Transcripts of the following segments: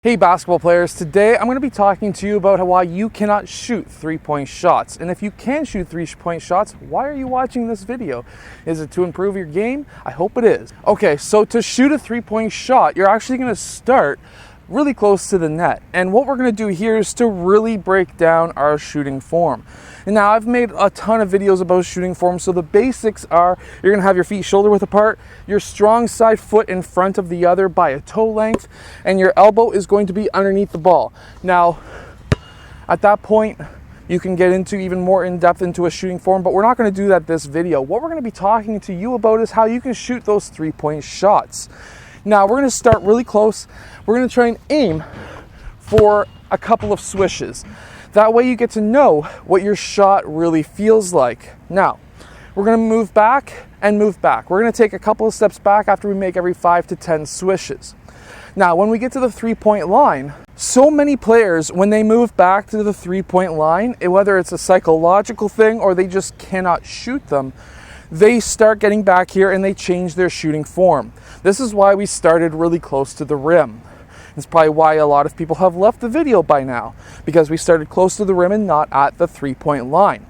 Hey basketball players, today I'm going to be talking to you about why you cannot shoot three-point shots. And if you can shoot three-point shots, why are you watching this video? Is it to improve your game? I hope it is. Okay, so to shoot a three-point shot, you're actually going to start really close to the net. And what we're going to do here is to really break down our shooting form. And now I've made a ton of videos about shooting form, so the basics are you're going to have your feet shoulder width apart, your strong side foot in front of the other by a toe length, and your elbow is going to be underneath the ball. Now, at that point, you can get into even more in-depth into a shooting form, but we're not going to do that this video. What we're going to be talking to you about is how you can shoot those three-point shots. Now, we're going to start really close. We're going to try and aim for a couple of swishes. That way you get to know what your shot really feels like. Now, we're going to move back and move back. We're going to take a couple of steps back after we make every 5 to 10 swishes. Now, when we get to the three-point line, so many players, when they move back to the three-point line, whether it's a psychological thing or they just cannot shoot them, they start getting back here and they change their shooting form. This is why we started really close to the rim. It's probably why a lot of people have left the video by now, because we started close to the rim and not at the three-point line.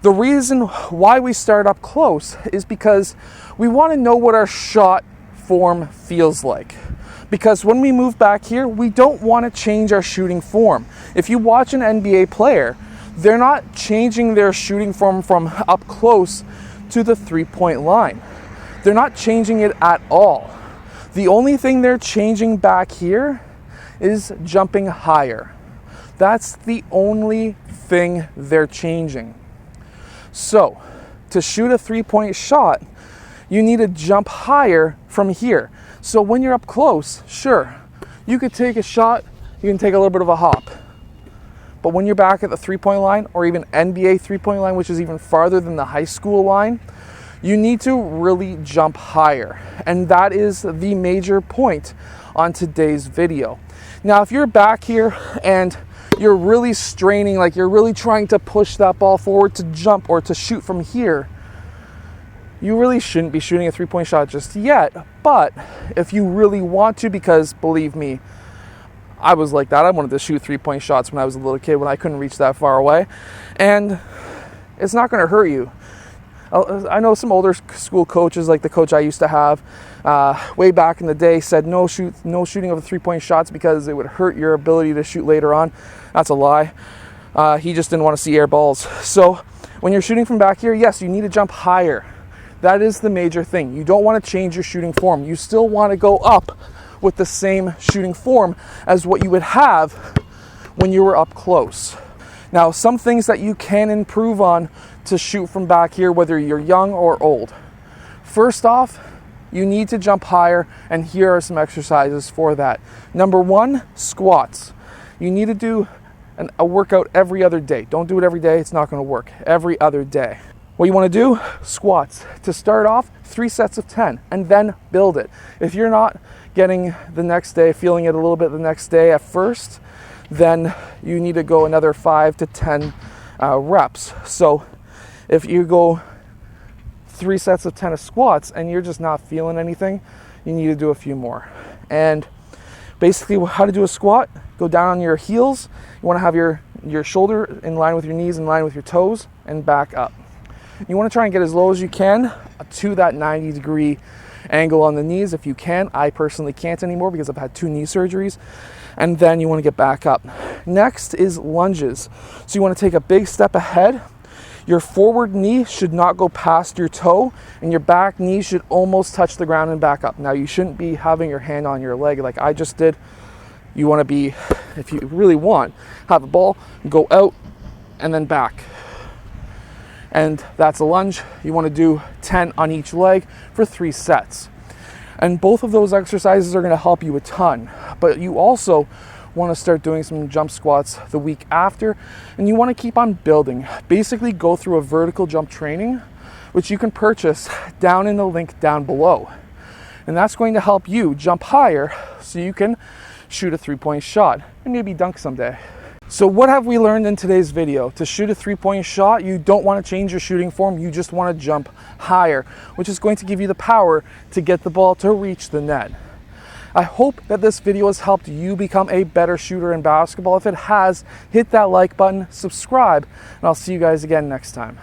The reason why we start up close is because we want to know what our shot form feels like. Because when we move back here, we don't want to change our shooting form. If you watch an NBA player, they're not changing their shooting form from up close to the three-point line. They're not changing it at all. The only thing they're changing back here is jumping higher. That's the only thing they're changing. So, to shoot a three-point shot, you need to jump higher from here. So when you're up close, sure, you could take a shot, you can take a little bit of a hop. But when you're back at the three-point line, or even NBA three-point line, which is even farther than the high school line, you need to really jump higher. And that is the major point on today's video. Now, if you're back here and you're really straining, like you're really trying to push that ball forward to jump or to shoot from here, you really shouldn't be shooting a three-point shot just yet. But if you really want to, because believe me, I was like that. I wanted to shoot three-point shots when I was a little kid, when I couldn't reach that far away. And it's not going to hurt you. I know some older school coaches, like the coach I used to have way back in the day, said no shooting of three-point shots because it would hurt your ability to shoot later on. That's a lie. He just didn't want to see air balls. So when you're shooting from back here, yes, you need to jump higher. That is the major thing. You don't want to change your shooting form. You still want to go up with the same shooting form as what you would have when you were up close. Now, some things that you can improve on to shoot from back here, whether you're young or old. First off, you need to jump higher, and here are some exercises for that. Number 1, squats. You need to do a workout every other day. Don't do it every day, it's not going to work. Every other day. What you want to do, squats. To start off, 3 sets of 10, and then build it. If you're not getting the next day, feeling it a little bit the next day at first, then you need to go another 5 to 10 reps. So if you go 3 sets of 10 of squats and you're just not feeling anything, you need to do a few more. And basically how to do a squat, go down on your heels. You want to have your shoulder in line with your knees, in line with your toes, and back up. You want to try and get as low as you can to that 90-degree angle on the knees if you can. I personally can't anymore because I've had 2 knee surgeries. And then you want to get back up. Next is lunges. So you want to take a big step ahead. Your forward knee should not go past your toe, and your back knee should almost touch the ground and back up. Now, you shouldn't be having your hand on your leg like I just did. You want to be, if you really want, have a ball, go out, and then back. And that's a lunge. You want to do 10 on each leg for 3 sets. And both of those exercises are going to help you a ton. But you also want to start doing some jump squats the week after, and you want to keep on building. Basically go through a vertical jump training, which you can purchase down in the link down below. And that's going to help you jump higher so you can shoot a three-point shot and maybe dunk someday. So what have we learned in today's video? To shoot a three-point shot, you don't want to change your shooting form, you just want to jump higher, which is going to give you the power to get the ball to reach the net. I hope that this video has helped you become a better shooter in basketball. If it has, hit that like button, subscribe, and I'll see you guys again next time.